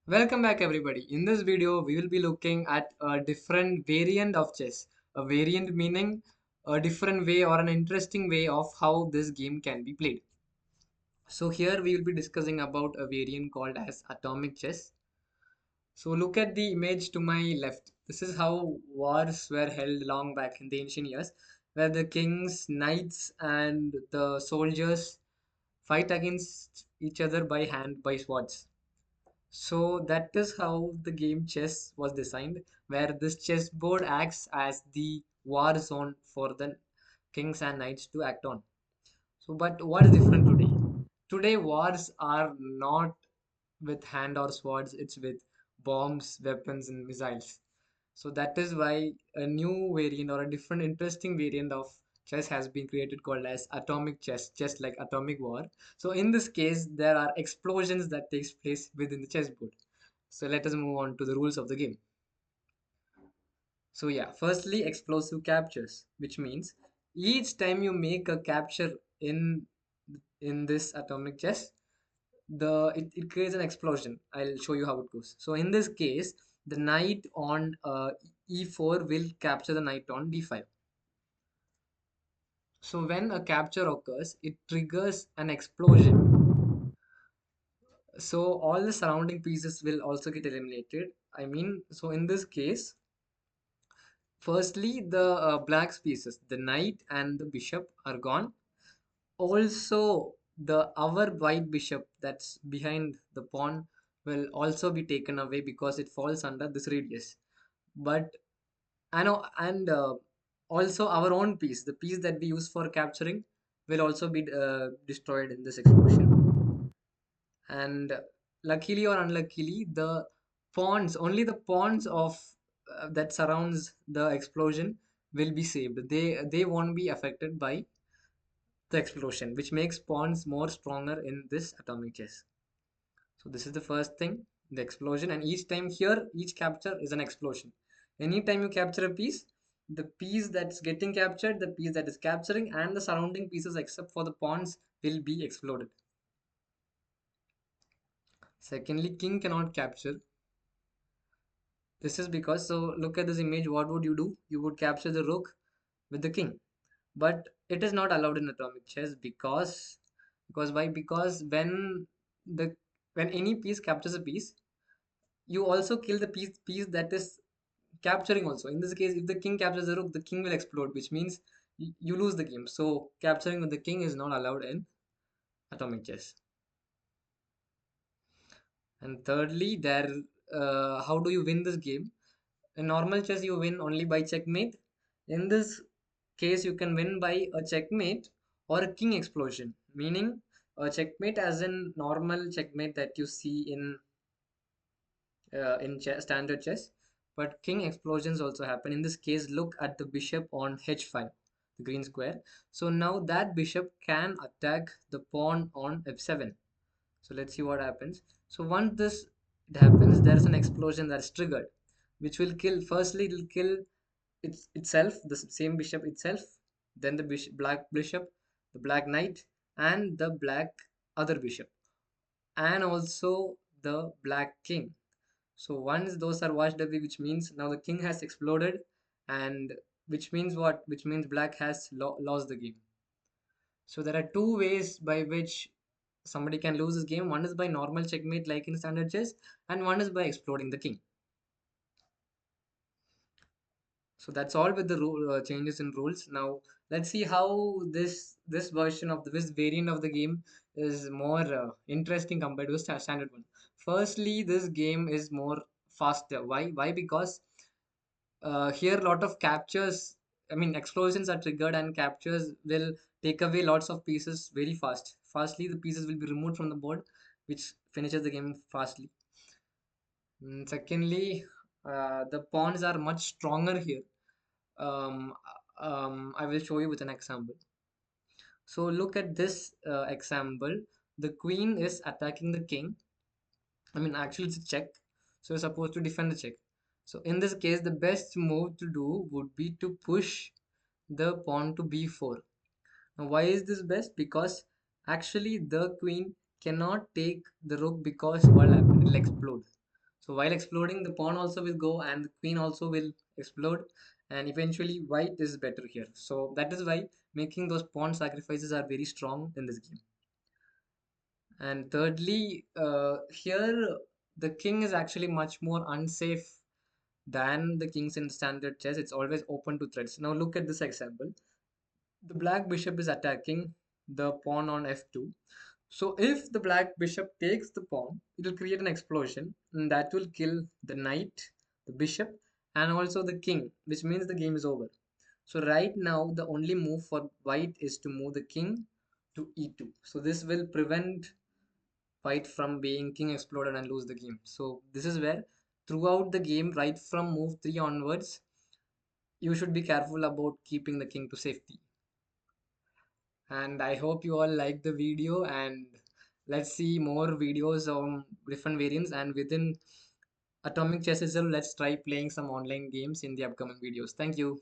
Welcome back everybody. In this video, we will be looking at a different variant of chess. A variant meaning a different way or an interesting way of how this game can be played. So here we will be discussing about a variant called as atomic chess. So look at the image to my left. This is how wars were held long back in the ancient years, where the kings, knights and the soldiers fight against each other by hand by swords. So that is how the game chess was designed, where this chessboard acts as the war zone for the kings and knights to act on. So, but what is different today? Today, wars are not with hand or swords, it's with bombs, weapons, and missiles. So that is why a new variant or a different interesting variant of chess has been created called as atomic chess, just like atomic war. So in this case, there are explosions that takes place within the chessboard. So let us move on to the rules of the game. So yeah, firstly, explosive captures, which means each time you make a capture in this atomic chess, it creates an explosion. I'll show you how it goes. So in this case, the knight on e4 will capture the knight on d5. So when a capture occurs, it triggers an explosion. So all the surrounding pieces will also get eliminated. I mean, so in this case, firstly, the black pieces, the knight and the bishop are gone. Also, the our white bishop that's behind the pawn will also be taken away because it falls under this radius. But I know, and also our own piece, the piece that we use for capturing, will also be destroyed in this explosion. And luckily or unluckily, the pawns, only the pawns of that surrounds the explosion will be saved. They won't be affected by the explosion, which makes pawns more stronger in this atomic chess. So this is the first thing, the explosion, and each time here, each capture is an explosion. Anytime you capture a piece, the piece that's getting captured, the piece that is capturing, and the surrounding pieces except for the pawns will be exploded. Secondly, king cannot capture. This is because, so look at this image, what would you do? You would capture the rook with the king. But it is not allowed in atomic chess because why? Because the when any piece captures a piece, you also kill the piece that is capturing also. In this case, if the king captures the rook, the king will explode, which means you lose the game. So capturing with the king is not allowed in atomic chess. And thirdly, there how do you win this game? In normal chess, you win only by checkmate. In this case, you can win by a checkmate or a king explosion, meaning a checkmate as in normal checkmate that you see in standard chess. But king explosions also happen. In this case, look at the bishop on h5, the green square. So now that bishop can attack the pawn on f7. So let's see what happens. So once this it happens, there is an explosion that is triggered, which will kill. Firstly, it will kill itself, the same bishop itself, then the black bishop, the black knight, and the black other bishop, and also the black king. So once those are washed away, which means now the king has exploded, and which means what? Which means black has lost the game. So there are two ways by which somebody can lose this game. One is by normal checkmate like in standard chess, and one is by exploding the king. So that's all with the changes in rules. Now let's see how this version of this variant of the game is more interesting compared to the standard one. Firstly, this game is more faster. Why? Because here a lot of captures, I mean explosions are triggered and captures will take away lots of pieces very fastly. The pieces will be removed from the board, which finishes the game fastly. Secondly, the pawns are much stronger here. um, I will show you with an example. So look at this example. The queen is attacking the king. I mean, actually, it's a check. So you're supposed to defend the check. So in this case, the best move to do would be to push the pawn to b4. Now, why is this best? Because actually, the queen cannot take the rook because what will happen? It will explode. So while exploding, the pawn also will go and the queen also will explode, and eventually white is better here. So that is why making those pawn sacrifices are very strong in this game. And thirdly, here the king is actually much more unsafe than the kings in standard chess. It's always open to threats. Now look at this example. The black bishop is attacking the pawn on f2. So if the black bishop takes the pawn, it will create an explosion and that will kill the knight, the bishop, and also the king, which means the game is over. So right now the only move for white is to move the king to e2. So this will prevent white from being king exploded and lose the game. So this is where throughout the game, right from move 3 onwards, you should be careful about keeping the king to safety. And I hope you all like the video, and let's see more videos on different variants, and within Atomic Chess itself, let's try playing some online games in the upcoming videos. Thank you.